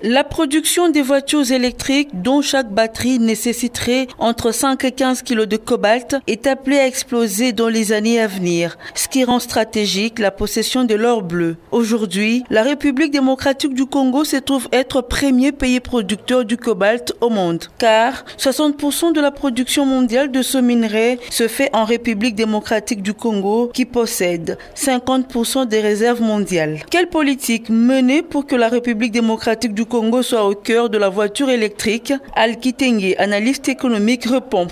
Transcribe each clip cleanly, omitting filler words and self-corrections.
La production des voitures électriques, dont chaque batterie nécessiterait entre 5 et 15 kg de cobalt, est appelée à exploser dans les années à venir, ce qui rend stratégique la possession de l'or bleu. Aujourd'hui, la République démocratique du Congo se trouve être premier pays producteur du cobalt au monde, car 60% de la production mondiale de ce minerai se fait en République démocratique du Congo, qui possède 50% des réserves mondiales. Quelle politique mener pour que la République démocratique du Congo soit au cœur de la voiture électrique? Al-Kitenge, analyste économique, répond.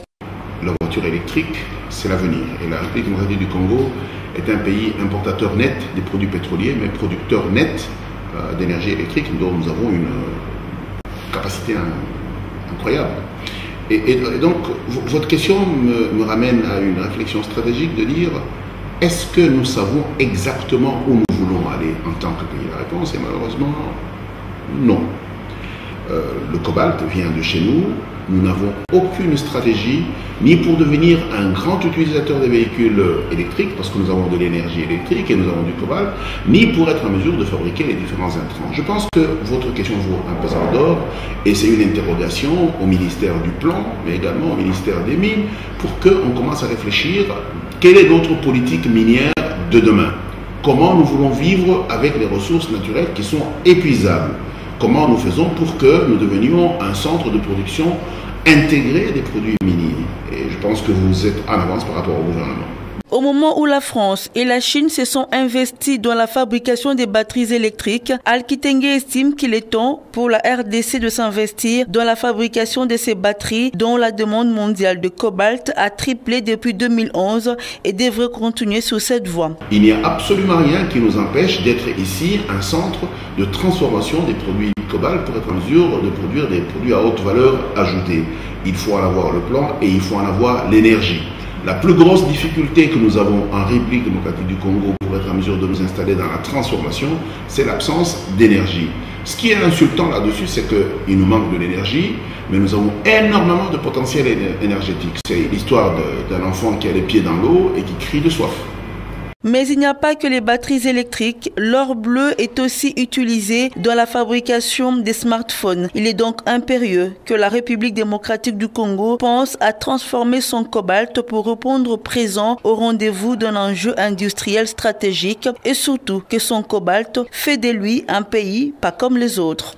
La voiture électrique, c'est l'avenir. Et la République démocratique du Congo est un pays importateur net des produits pétroliers, mais producteur net d'énergie électrique, dont nous avons une capacité incroyable. Et donc, votre question me ramène à une réflexion stratégique de dire, est-ce que nous savons exactement où nous voulons aller en tant que pays? La réponse est malheureusement non. Le cobalt vient de chez nous. Nous n'avons aucune stratégie, ni pour devenir un grand utilisateur des véhicules électriques, parce que nous avons de l'énergie électrique et nous avons du cobalt, ni pour être en mesure de fabriquer les différents intrants. Je pense que votre question vaut un pesant d'or, et c'est une interrogation au ministère du Plan, mais également au ministère des Mines, pour qu'on commence à réfléchir quelle est notre politique minière de demain. Comment nous voulons vivre avec les ressources naturelles qui sont épuisables? Comment nous faisons pour que nous devenions un centre de production intégré des produits miniers? Et je pense que vous êtes en avance par rapport au gouvernement. Au moment où la France et la Chine se sont investis dans la fabrication des batteries électriques, Al-Kitenge estime qu'il est temps pour la RDC de s'investir dans la fabrication de ces batteries dont la demande mondiale de cobalt a triplé depuis 2011 et devrait continuer sur cette voie. Il n'y a absolument rien qui nous empêche d'être ici un centre de transformation des produits cobalt pour être en mesure de produire des produits à haute valeur ajoutée. Il faut en avoir le plan et il faut en avoir l'énergie. La plus grosse difficulté que nous avons en République démocratique du Congo pour être en mesure de nous installer dans la transformation, c'est l'absence d'énergie. Ce qui est insultant là-dessus, c'est qu'il nous manque de l'énergie, mais nous avons énormément de potentiel énergétique. C'est l'histoire d'un enfant qui a les pieds dans l'eau et qui crie de soif. Mais il n'y a pas que les batteries électriques. L'or bleu est aussi utilisé dans la fabrication des smartphones. Il est donc impérieux que la République démocratique du Congo pense à transformer son cobalt pour répondre présent au rendez-vous d'un enjeu industriel stratégique et surtout que son cobalt fait de lui un pays pas comme les autres.